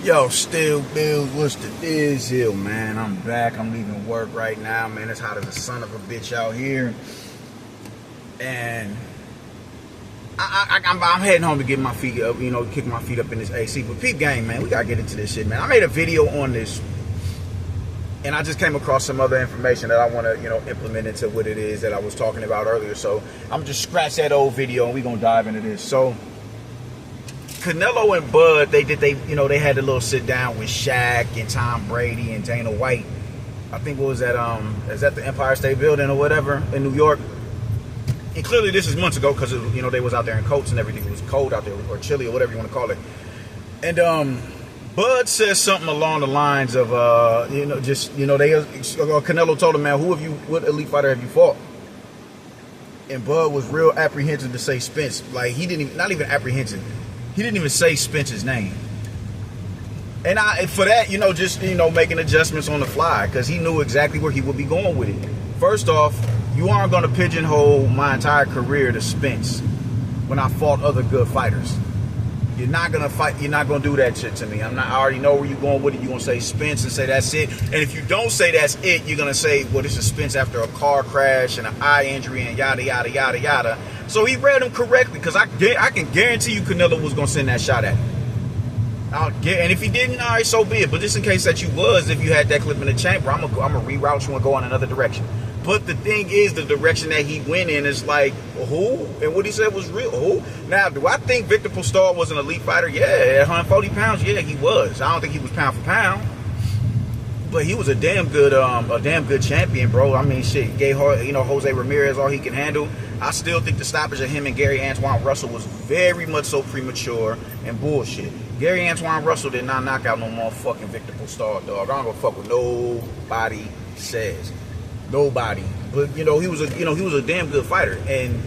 Yo, still Bills, what's the deal, man? I'm back. I'm leaving work right now, man. It's hot as a son of a bitch out here. And I'm heading home to get my feet up, kick my feet up in this AC. But peep game, man, we gotta get into this shit, man. I made a video on this, and I just came across some other information that I want to, implement into what it is that I was talking about earlier. So I'm just scratch that old video, and we gonna dive into this. So Canelo and Bud, they had a little sit down with Shaq and Tom Brady and Dana White. I think what was that? Is that the Empire State Building or whatever in New York? And clearly this is months ago because they was out there in coats and everything. It was cold out there, or chilly, or whatever you want to call it. And Bud says something along the lines of Canelo told him, man, what elite fighter have you fought? And Bud was real apprehensive to say Spence. Like, he didn't even, not even apprehensive. He didn't even say Spence's name. And for that, making adjustments on the fly, because he knew exactly where he would be going with it. First off, you aren't going to pigeonhole my entire career to Spence when I fought other good fighters. You're not going to fight. You're not going to do that shit to me. I already know where you're going with it. You're going to say Spence and say that's it. And if you don't say that's it, you're going to say, well, this is Spence after a car crash and an eye injury and yada, yada, yada, yada. So he read him correctly, because I can guarantee you Canelo was going to send that shot at him. And if he didn't, all right, so be it. But just in case that you was, if you had that clip in the chamber, I'm gonna reroute you and go in another direction. But the thing is, the direction that he went in is like, who? And what he said was real. Who? Now, do I think Victor Postol was an elite fighter? Yeah, at 140 pounds, yeah, he was. I don't think he was pound for pound, but he was a damn good champion, bro. I mean, shit, gave Jose Ramirez all he can handle. I still think the stoppage of him and Gary Antoine Russell was very much so premature and bullshit. Gary Antoine Russell did not knock out no motherfucking Victor Postol, dog. I don't give a fuck what nobody says. Nobody. But he was a damn good fighter. And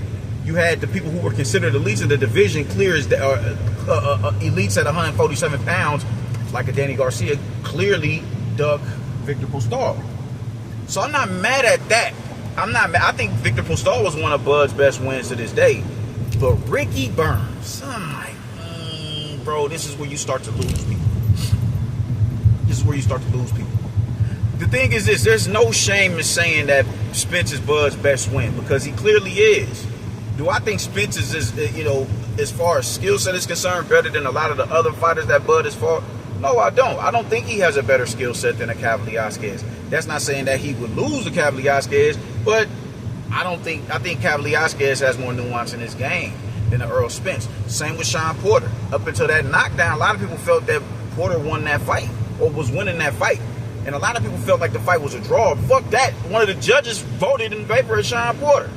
you had the people who were considered elites in the division clear as elites at 147 pounds, like a Danny Garcia, clearly duck Victor Postol. So I'm not mad at that. I'm not mad. I think Victor Postol was one of Bud's best wins to this day. But Ricky Burns, I'm like, bro, this is where you start to lose people. This is where you start to lose people. The thing is this, there's no shame in saying that Spence is Bud's best win, because he clearly is. Do I think Spence is, as far as skill set is concerned, better than a lot of the other fighters that Bud has fought? No, I don't. I don't think he has a better skill set than a Cavaliasquez. That's not saying that he would lose to Cavaliasquez, but I think Cavaliasquez has more nuance in his game than the Earl Spence. Same with Sean Porter. Up until that knockdown, a lot of people felt that Porter won that fight, or was winning that fight. And a lot of people felt like the fight was a draw. Fuck that. One of the judges voted in favor of Sean Porter.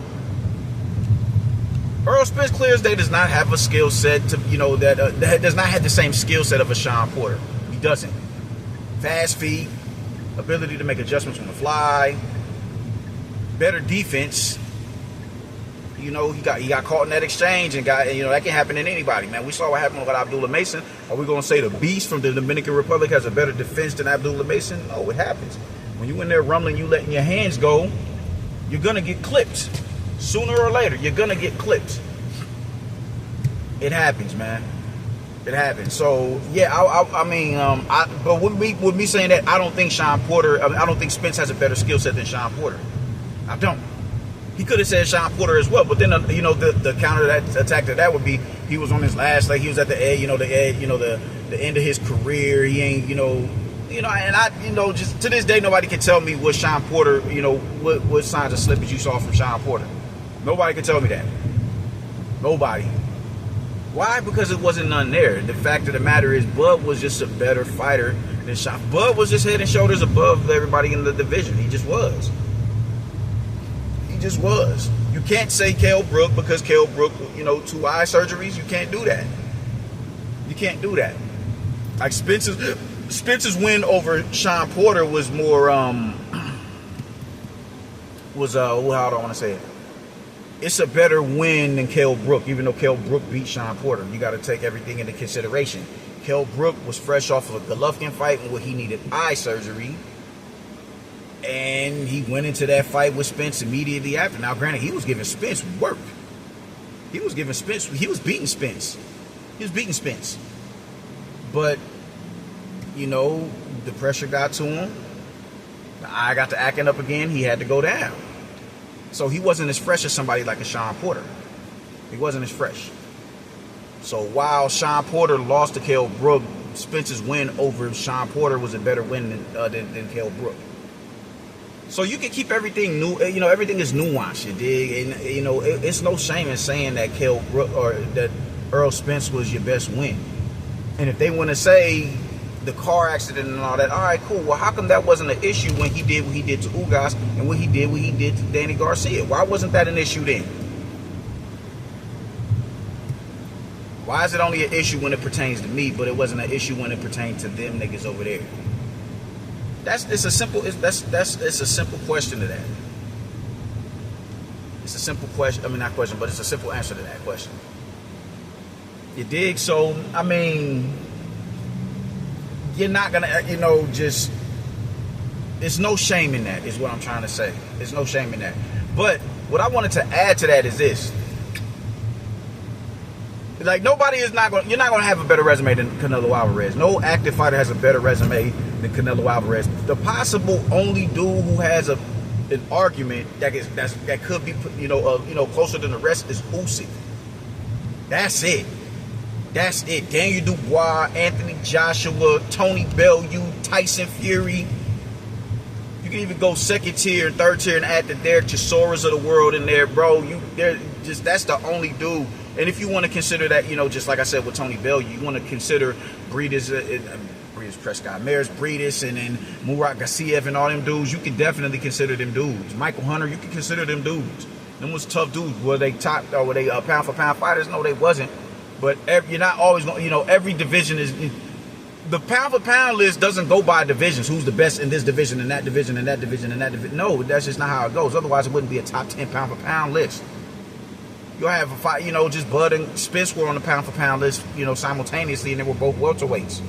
Earl Spence clear as day does not have a skill set that does not have the same skill set of a Sean Porter. He doesn't. Fast feet, ability to make adjustments on the fly, better defense. He got caught in that exchange and that can happen in anybody, man. We saw what happened with Abdullah Mason. Are we gonna say the beast from the Dominican Republic has a better defense than Abdullah Mason? No, it happens. When you in there rumbling, you letting your hands go, you're gonna get clipped. Sooner or later, you're gonna get clipped. It happens, man. It happens. So yeah, but with me saying that, I don't think I don't think Spence has a better skill set than Sean Porter. I don't. He could have said Sean Porter as well, but then the counter attack to that would be he was on his last, like he was at the edge, the end of his career. He ain't, and I, just to this day, nobody can tell me what Sean Porter, what signs of slippage you saw from Sean Porter. Nobody can tell me that. Nobody. Why? Because it wasn't none there. The fact of the matter is, Bud was just a better fighter than Sean. Bud was just head and shoulders above everybody in the division. He just was. He just was. You can't say Kell Brook, because Kell Brook, 2 eye surgeries. You can't do that. You can't do that. Like Spence's win over Sean Porter was more how do I want to say it? It's a better win than Kell Brook, even though Kell Brook beat Sean Porter. You got to take everything into consideration. Kell Brook was fresh off of a Golovkin fight where he needed eye surgery. And he went into that fight with Spence immediately after. Now, granted, he was giving Spence work. He was beating Spence. But you know, the pressure got to him. The eye got to acting up again. He had to go down. So he wasn't as fresh as somebody like a Sean Porter. He wasn't as fresh. So while Sean Porter lost to Kell Brook, Spence's win over Sean Porter was a better win than Kell Brook. So you can keep everything new. You know, everything is nuanced, you dig? And, you know, it's no shame in saying that Kell Brook or that Earl Spence was your best win. And if they want to say the car accident and all that, all right, cool. Well, how come that wasn't an issue when he did what he did to Ugas and what he did to Danny Garcia? Why wasn't that an issue then? Why is it only an issue when it pertains to me, but it wasn't an issue when it pertained to them niggas over there? It's a simple question to that. It's a simple question. I mean, not question, but it's a simple answer to that question. You dig? So, I mean, you're not gonna, you know, just. There's no shame in that. Is what I'm trying to say. There's no shame in that. But what I wanted to add to that is this. Like, you're not going to have a better resume than Canelo Alvarez. No active fighter has a better resume than Canelo Alvarez. The possible only dude who has an argument that could be, closer than the rest is Usyk. That's it. That's it. Daniel Dubois, Anthony Joshua, Tony Bellew, Tyson Fury. You can even go second tier and third tier and add the Derek Chisoras of the world in there, bro. That's the only dude. And if you want to consider that, you know, just like I said with Tony Bellew, you want to consider Breeders Prescott, Maris Breedis, and then Murat Gassiev and all them dudes, you can definitely consider them dudes. Michael Hunter, you can consider them dudes. Them was tough dudes. Were they top, or were they pound for pound fighters? No, they wasn't. But you're not always going, you know, every division is, the pound for pound list doesn't go by divisions. Who's the best in this division, and that division, and that division, and that division. No, that's just not how it goes. Otherwise, it wouldn't be a top 10 pound for pound list. You'll have a fight, you know, just Bud and Spence were on the pound for pound list, you know, simultaneously, and they were both welterweights.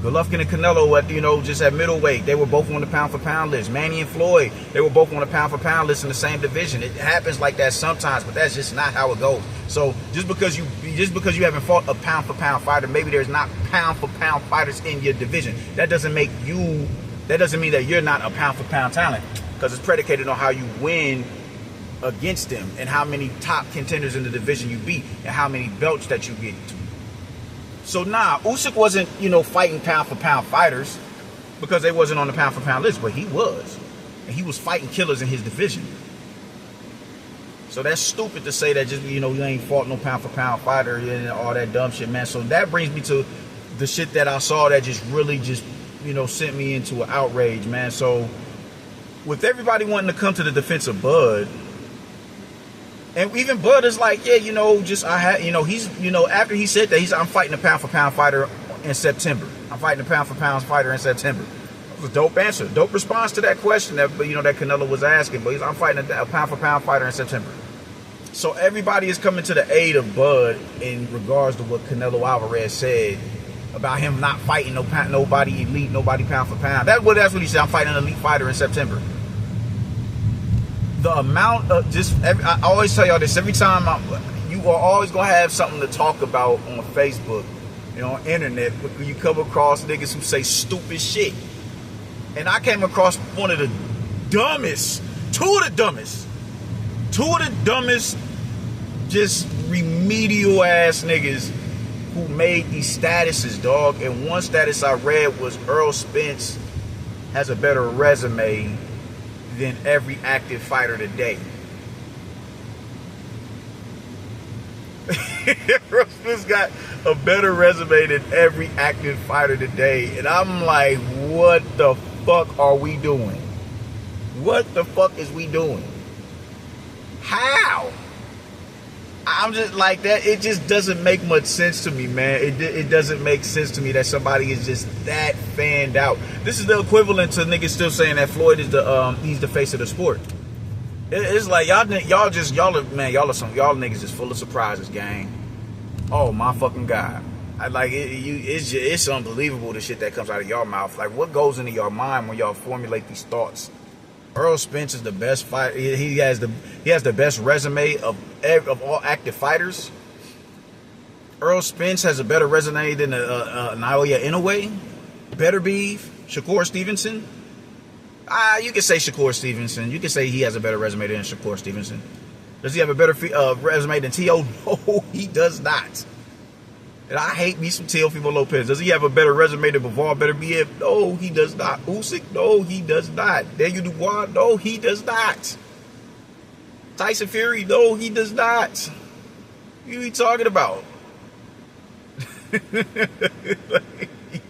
Golovkin and Canelo, just at middleweight, they were both on the pound for pound list. Manny and Floyd, they were both on the pound for pound list in the same division. It happens like that sometimes, but that's just not how it goes. So just because you haven't fought a pound for pound fighter, maybe there's not pound for pound fighters in your division. That doesn't mean that you're not a pound for pound talent, because it's predicated on how you win against them and how many top contenders in the division you beat and how many belts that you get. So Usyk wasn't, fighting pound for pound fighters because they wasn't on the pound for pound list, but he was. And he was fighting killers in his division. So that's stupid to say that just, you ain't fought no pound for pound fighter and all that dumb shit, man. So that brings me to the shit that I saw that just really sent me into an outrage, man. So with everybody wanting to come to the defense of Bud, and even Bud is like, yeah, after he said that, I'm fighting a pound for pound fighter in September. I'm fighting a pound for pound fighter in September. It was a dope answer, dope response to that question that Canelo was asking. But I'm fighting a pound for pound fighter in September. So everybody is coming to the aid of Bud in regards to what Canelo Alvarez said about him not fighting nobody elite, nobody pound for pound. That's what he said. I'm fighting an elite fighter in September. The amount of I always tell y'all this every time. You are always gonna have something to talk about on Facebook, on internet. You come across niggas who say stupid shit, and I came across one of the dumbest, two of the dumbest, just remedial ass niggas who made these statuses, dog. And one status I read was Earl Spence has a better resume than every active fighter today. Earl Spence got a better resume than every active fighter today. And I'm like, what the fuck are we doing? What the fuck is we doing? How? I'm just like that. It just doesn't make much sense to me, man. It doesn't make sense to me that somebody is just that fanned out. This is the equivalent to niggas still saying that Floyd is he's the face of the sport. It's like y'all niggas is full of surprises, gang. Oh my fucking god! It's unbelievable the shit that comes out of y'all mouth. Like, what goes into your mind when y'all formulate these thoughts? Earl Spence is the best fighter. He has the best resume of all active fighters. Earl Spence has a better resume than Naoya Inoue. Better beef. Shakur Stevenson. You can say Shakur Stevenson. You can say he has a better resume than Shakur Stevenson. Does he have a better resume than T.O.? No, he does not. And I hate me some Teofimo Lopez. Does he have a better resume than Bivol? Better be it? No, he does not. Usyk? No, he does not. Daniel Dubois? No, he does not. Tyson Fury? No, he does not. What are you talking about?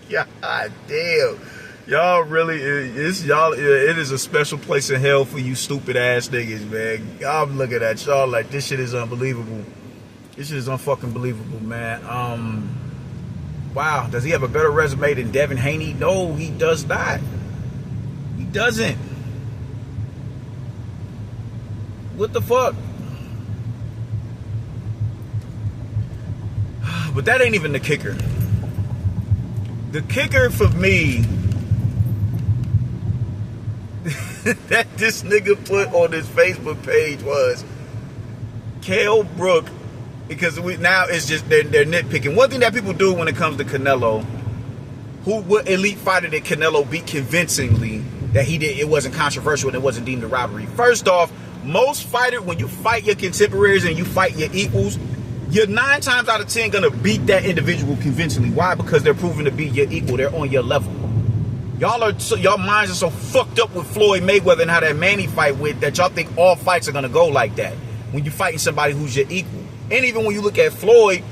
God damn. Y'all really, it is a special place in hell for you stupid ass niggas, man. I'm looking at y'all like this shit is unbelievable. This shit is unfucking believable, man. Wow. Does he have a better resume than Devin Haney? No, he does not. He doesn't. What the fuck? But that ain't even the kicker. The kicker for me that this nigga put on his Facebook page was Kell Brook, because now it's just they're nitpicking. One thing that people do when it comes to Canelo, what elite fighter did Canelo beat convincingly that it wasn't controversial and it wasn't deemed a robbery? First off, most fighters, when you fight your contemporaries and you fight your equals, you're 9 times out of 10 gonna beat that individual convincingly. Why? Because they're proven to be your equal. They're on your level. Y'all minds are so fucked up with Floyd Mayweather and how that Manny fight went that y'all think all fights are gonna go like that when you're fighting somebody who's your equal. And even when you look at Floyd,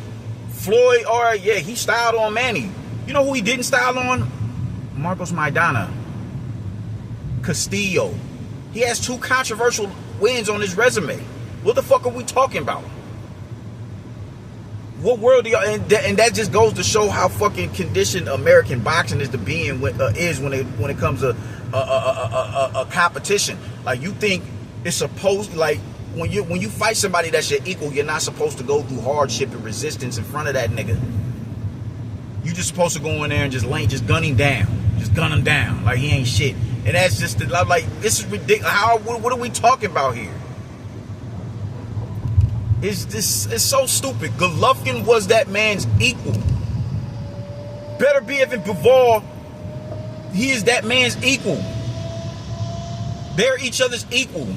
all right, yeah, he styled on Manny. You know who he didn't style on? Marcos Maidana. Castillo. He has 2 controversial wins on his resume. What the fuck are we talking about? What world do y'all, and that just goes to show how fucking conditioned American boxing is to being when it comes to a competition. Like, you think it's supposed, like, when you fight somebody that's your equal, you're not supposed to go through hardship and resistance in front of that nigga. You just supposed to go in there and just gun him down, just gun him down like he ain't shit. And that's just like, this is ridiculous. What are we talking about here? It's so stupid. Golovkin was that man's equal. Better be if Bivol, he is that man's equal. They're each other's equal.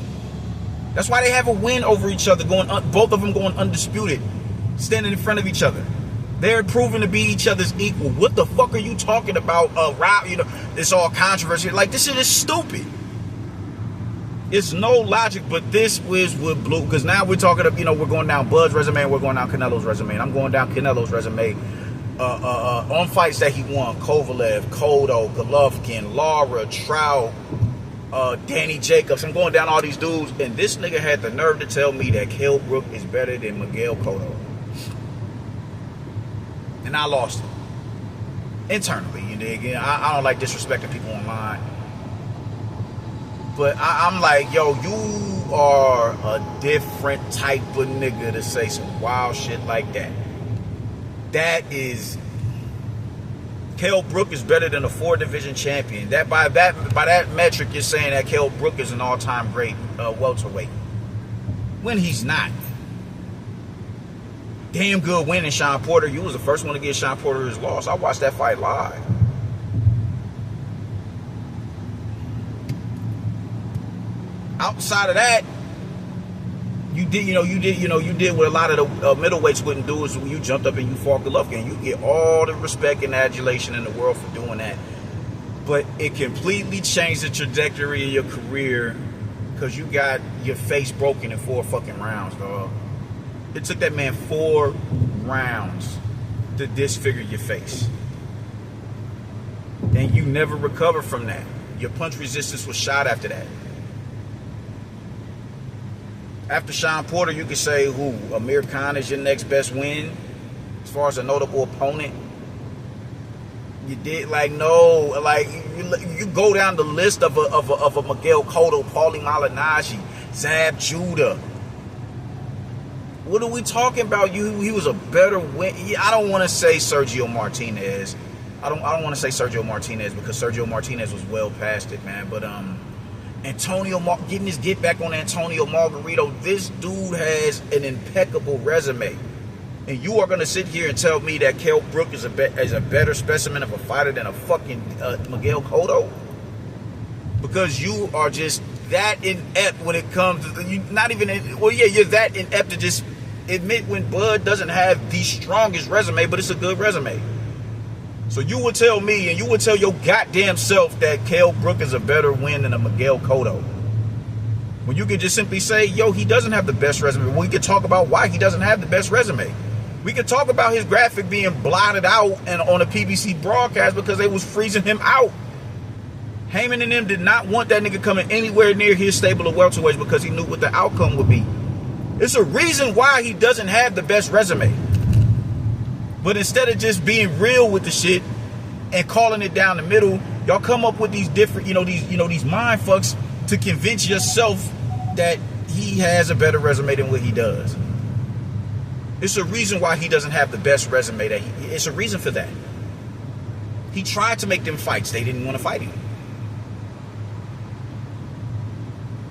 That's why they have a win over each other, both of them going undisputed, standing in front of each other. They're proven to be each other's equal. What the fuck are you talking about? It's all controversy. Like, this shit is stupid. It's no logic, but this was what blew. Because now we're talking, we're going down Bud's resume and we're going down Canelo's resume. And I'm going down Canelo's resume on fights that he won: Kovalev, Cotto, Golovkin, Lara, Trout, Danny Jacobs. I'm going down all these dudes, and this nigga had the nerve to tell me that Kell Brook is better than Miguel Cotto. And I lost it. Internally, you dig? I don't like disrespecting people online. But I'm like, yo, you are a different type of nigga to say some wild shit like that. That is, Kell Brook is better than a 4-division champion. That by that metric, you're saying that Kell Brook is an all-time great welterweight, when he's not. Damn good win in Sean Porter. You was the first one to get Sean Porter his loss. I watched that fight live. Outside of that, you did what a lot of the middleweights wouldn't do, is when you jumped up and you fought Golovkin. You get all the respect and adulation in the world for doing that. But it completely changed the trajectory of your career because you got your face broken in 4 fucking rounds, dog. It took that man 4 rounds to disfigure your face. And you never recovered from that. Your punch resistance was shot after that. After Sean Porter, you could say who? Amir Khan is your next best win as far as a notable opponent. You did, like, no, like, you go down the list of a Miguel Cotto, Paulie Malignaggi, Zab Judah. What are we talking about? He was a better win. I don't want to say Sergio Martinez. I don't want to say Sergio Martinez because Sergio Martinez was well past it, man. But getting his get back on Antonio Margarito. This dude has an impeccable resume. And you are going to sit here and tell me that Kell Brook is a better specimen of a fighter than a fucking Miguel Cotto? Because you are just that inept when it comes to you. Not even you're that inept to just admit when Bud doesn't have the strongest resume, but it's a good resume. So you would tell me, and you would tell your goddamn self that Kell Brook is a better win than a Miguel Cotto, when you could just simply say, yo, he doesn't have the best resume. We could talk about why he doesn't have the best resume. We could talk about his graphic being blotted out and on a PBC broadcast because they was freezing him out. Heyman and them did not want that nigga coming anywhere near his stable of welterweights because he knew what the outcome would be. It's a reason why he doesn't have the best resume. But instead of just being real with the shit and calling it down the middle, y'all come up with these different, these mind fucks to convince yourself that he has a better resume than what he does. It's a reason why he doesn't have the best resume. It's a reason for that. He tried to make them fights. They didn't want to fight him.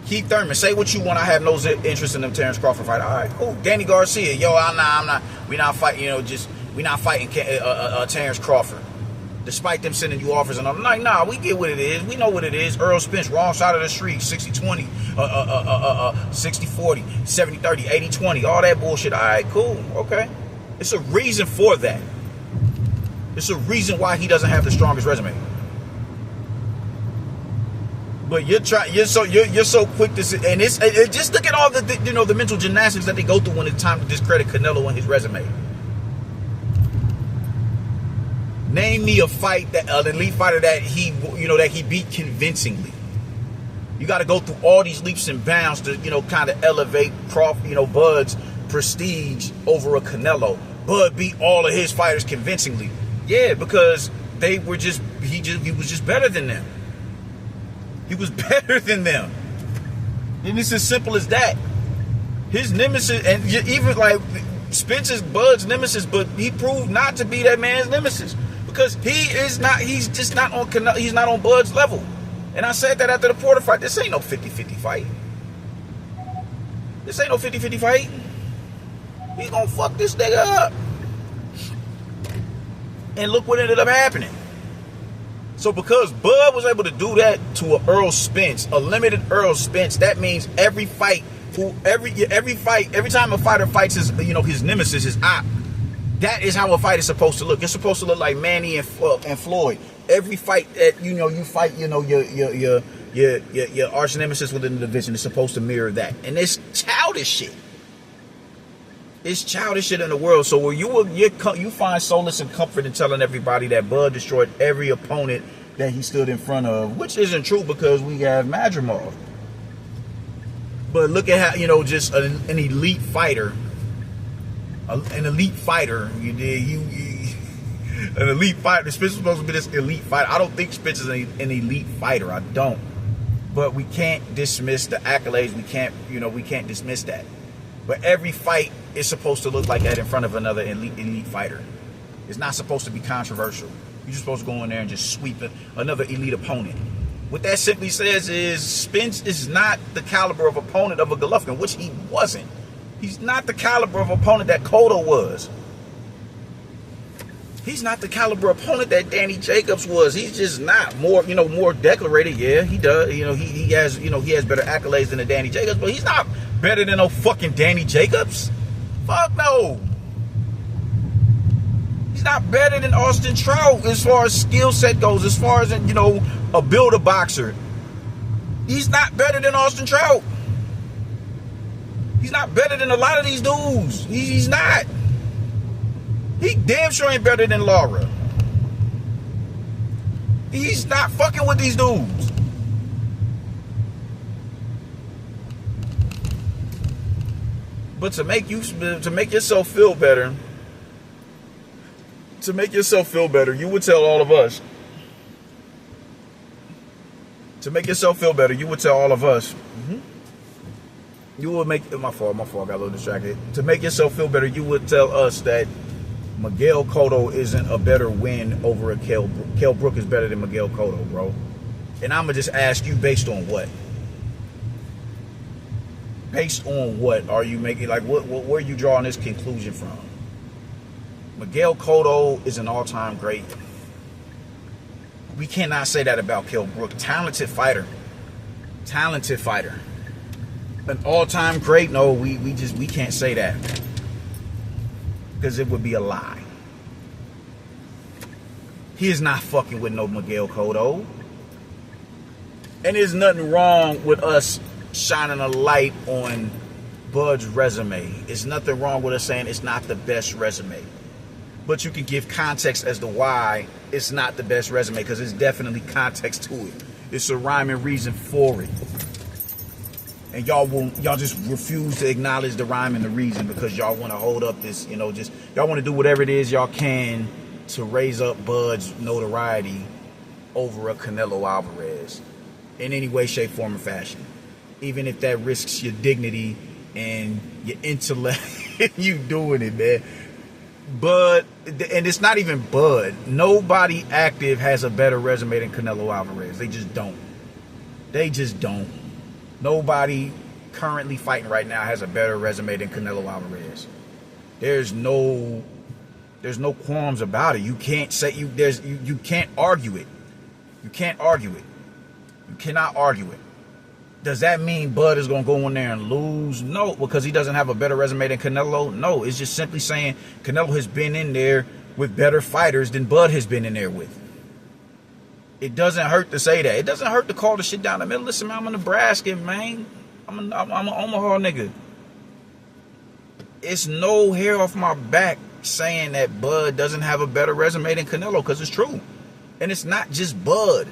Keith Thurman, say what you want. I have no interest in them Terrence Crawford fight. All right, cool. Danny Garcia, yo, I'm not. We not fighting. We not fighting Terrence Crawford. Despite them sending you offers, and I'm like, nah, we get what it is. We know what it is. Earl Spence, wrong side of the street, 60-20, 60-40, 70-30, 80-20, all that bullshit. All right, cool, okay. It's a reason for that. It's a reason why he doesn't have the strongest resume. But you're so quick to say, and it's just look at all the mental gymnastics that they go through when it's time to discredit Canelo and his resume. Name me a fight that an elite fighter that he beat convincingly. You got to go through all these leaps and bounds to kind of elevate Crawford, Bud's prestige over a Canelo. Bud beat all of his fighters convincingly. Yeah, because he was just better than them. He was better than them. And it's as simple as that. His nemesis, and even like Spence's Bud's nemesis, but he proved not to be that man's nemesis. Because he's just not on he's not on Bud's level. And I said that after the Porter fight. This ain't no 50-50 fight. This ain't no 50-50 fight. He's gonna fuck this nigga up. And look what ended up happening. So because Bud was able to do that to a Earl Spence, a limited Earl Spence, that means every fight, every time a fighter fights his nemesis, his op, that is how a fight is supposed to look. It's supposed to look like Manny and Floyd. Every fight that you fight, your arch nemesis within the division is supposed to mirror that, and it's childish shit. It's childish shit in the world. So where you find solace and comfort in telling everybody that Bud destroyed every opponent that he stood in front of, which isn't true because we have Madrimov. But look at how just an elite fighter. An elite fighter, an elite fighter. Spence was supposed to be this elite fighter. I don't think Spence is an elite fighter. I don't. But we can't dismiss the accolades. We can't dismiss that. But every fight is supposed to look like that in front of another elite fighter. It's not supposed to be controversial. You're just supposed to go in there and just sweep another elite opponent. What that simply says is Spence is not the caliber of opponent of a Golovkin, which he wasn't. He's not the caliber of opponent that Cotto was. He's not the caliber opponent that Danny Jacobs was. He's just not more decorated. Yeah, he does. He has better accolades than a Danny Jacobs, but he's not better than no fucking Danny Jacobs. Fuck no. He's not better than Austin Trout as far as skill set goes, as far as a builder boxer. He's not better than Austin Trout. He's not better than a lot of these dudes. He's not. He damn sure ain't better than Lara. He's not fucking with these dudes. But to make yourself feel better, you would tell all of us. To make yourself feel better, you would tell all of us. You would make my fault. I got a little distracted. To make yourself feel better, you would tell us that Miguel Cotto isn't a better win over a Kell Brook. Kell Brook is better than Miguel Cotto, bro. And I'm gonna just ask you, based on what? Based on what are you making? Like, where are you drawing this conclusion from? Miguel Cotto is an all-time great. We cannot say that about Kell Brook. Talented fighter. An all-time great? No, we can't say that, because it would be a lie. He is not fucking with no Miguel Cotto. And there's nothing wrong with us shining a light on Bud's resume. There's nothing wrong with us saying it's not the best resume. But you can give context as to why it's not the best resume, because there's definitely context to it. It's a rhyme and reason for it. And y'all just refuse to acknowledge the rhyme and the reason, because y'all want to hold up this, y'all want to do whatever it is y'all can to raise up Bud's notoriety over a Canelo Alvarez in any way, shape, form, or fashion. Even if that risks your dignity and your intellect, you doing it, man. Bud, and it's not even Bud. Nobody active has a better resume than Canelo Alvarez. They just don't. Nobody currently fighting right now has a better resume than Canelo Alvarez. There's no qualms about it. You can't say you can't argue it. You can't argue it. You cannot argue it. Does that mean Bud is going to go in there and lose? No, because he doesn't have a better resume than Canelo. No, it's just simply saying Canelo has been in there with better fighters than Bud has been in there with. It doesn't hurt to say that. It doesn't hurt to call the shit down the middle. Listen, man, I'm a Nebraskan, man. I'm an Omaha nigga. It's no hair off my back saying that Bud doesn't have a better resume than Canelo, because it's true. And it's not just Bud.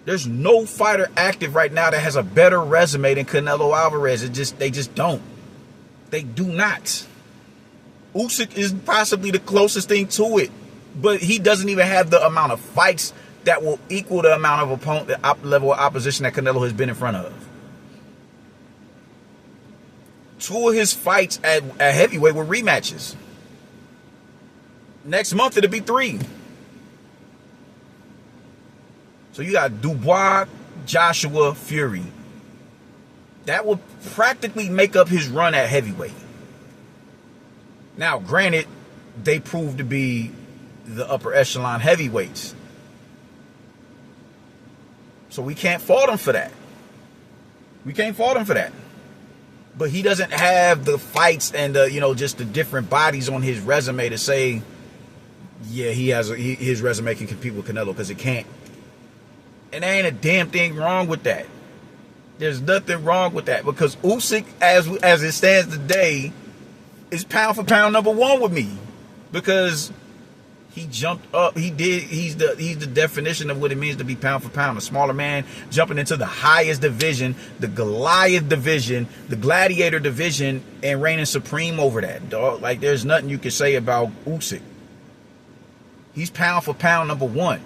There's no fighter active right now that has a better resume than Canelo Alvarez. They just don't. They do not. Usyk is possibly the closest thing to it, but he doesn't even have the amount of fights that will equal the amount of level of opposition that Canelo has been in front of. 2 of his fights at heavyweight were rematches. Next month it'll be 3. So you got Dubois, Joshua, Fury. That will practically make up his run at heavyweight. Now, granted, they proved to be the upper echelon heavyweights. So we can't fault him for that. But he doesn't have the fights and just the different bodies on his resume to say, yeah, his resume can compete with Canelo, because it can't. And there ain't a damn thing wrong with that. There's nothing wrong with that, because Usyk, as it stands today, is pound for pound number 1 with me, because he jumped up. He's the definition of what it means to be pound for pound. A smaller man jumping into the highest division, the Goliath division, the gladiator division, and reigning supreme over that, dog. Like, there's nothing you can say about Usyk. He's pound for pound number 1.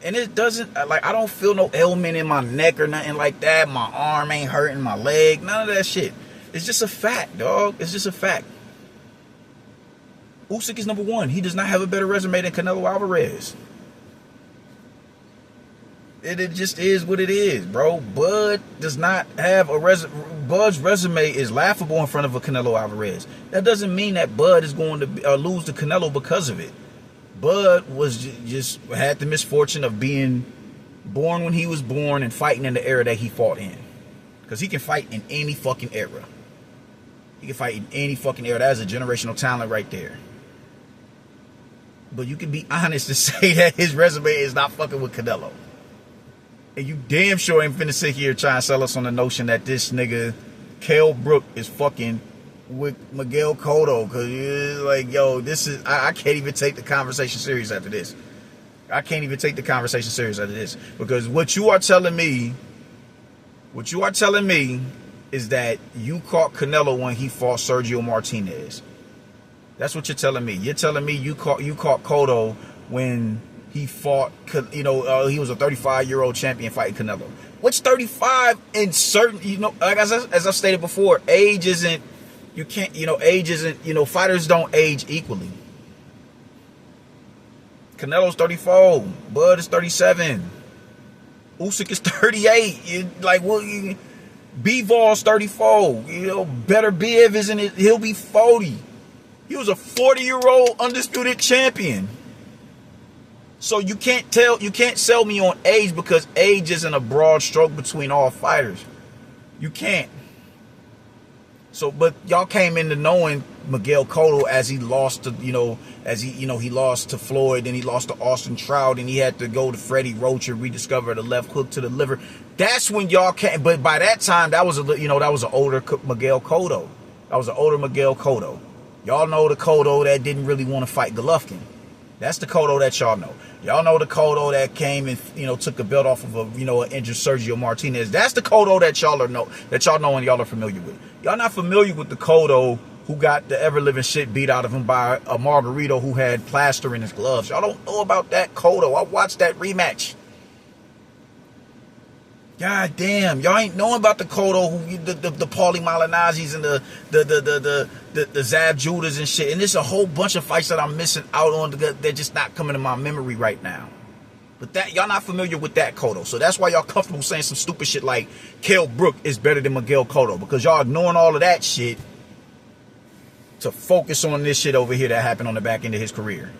And it doesn't, I don't feel no ailment in my neck or nothing like that. My arm ain't hurting, my leg, none of that shit. It's just a fact, dog. It's just a fact. Usyk is number 1. He does not have a better resume than Canelo Alvarez. It just is what it is, bro. Bud does not have a Bud's resume is laughable in front of a Canelo Alvarez. That doesn't mean that Bud is going to lose to Canelo because of it. Bud was just had the misfortune of being born when he was born and fighting in the era that he fought in. Because he can fight in any fucking era. He can fight in any fucking era. That is a generational talent right there. But you can be honest to say that his resume is not fucking with Canelo. And you damn sure ain't finna sit here trying to sell us on the notion that this nigga, Kell Brook, is fucking with Miguel Cotto, because you're like, yo, this is, I can't even take the conversation serious after this. Because what you are telling me is that you caught Canelo when he fought Sergio Martinez. That's what you're telling me. You're telling me you caught Cotto when he fought, he was a 35-year-old champion fighting Canelo. Which 35 in certain, like as I've stated before, age isn't, fighters don't age equally. Canelo's 34. Bud is 37. Usyk is 38. Bivol is 34. Better Biv isn't it? He'll be 40. He was a 40-year-old undisputed champion. So you can't sell me on age, because age isn't a broad stroke between all fighters. You can't. So, but y'all came into knowing Miguel Cotto as he lost to, he lost to Floyd, and he lost to Austin Trout, and he had to go to Freddie Roach and rediscover the left hook to the liver. That's when y'all came. But by that time, that was an older Miguel Cotto. That was an older Miguel Cotto. Y'all know the Cotto that didn't really want to fight Golovkin. That's the Cotto that y'all know. Y'all know the Cotto that came and took the belt off of an injured Sergio Martinez. That's the Cotto that y'all know and y'all are familiar with. Y'all not familiar with the Cotto who got the ever-living shit beat out of him by a Margarito who had plaster in his gloves. Y'all don't know about that Cotto. I watched that rematch. God damn, y'all ain't knowing about the Cotto, who the Paulie Malinazzi's and the Zab Judas and shit. And there's a whole bunch of fights that I'm missing out on. They're just not coming to my memory right now. But that y'all not familiar with that Cotto. So that's why y'all comfortable saying some stupid shit like Kell Brook is better than Miguel Cotto, because y'all ignoring all of that shit to focus on this shit over here that happened on the back end of his career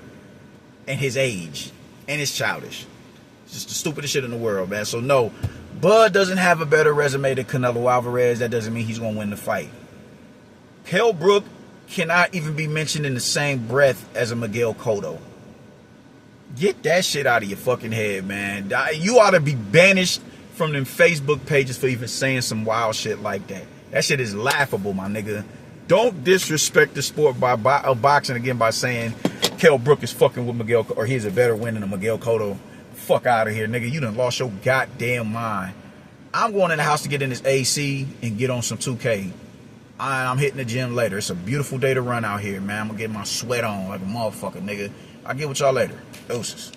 and his age, and it's childish. It's just the stupidest shit in the world, man. So no, Bud doesn't have a better resume than Canelo Alvarez. That doesn't mean he's going to win the fight. Kell Brook cannot even be mentioned in the same breath as a Miguel Cotto. Get that shit out of your fucking head, man. You ought to be banished from them Facebook pages for even saying some wild shit like that. That shit is laughable, my nigga. Don't disrespect the sport of boxing again by saying Kell Brook is fucking with Miguel, or he's a better win than a Miguel Cotto. Fuck out of here, nigga. You done lost your goddamn mind. I'm going in the house to get in this AC and get on some 2K. I'm hitting the gym later. It's a beautiful day to run out here, man. I'm gonna get my sweat on like a motherfucker, nigga. I'll get with y'all later. Doses.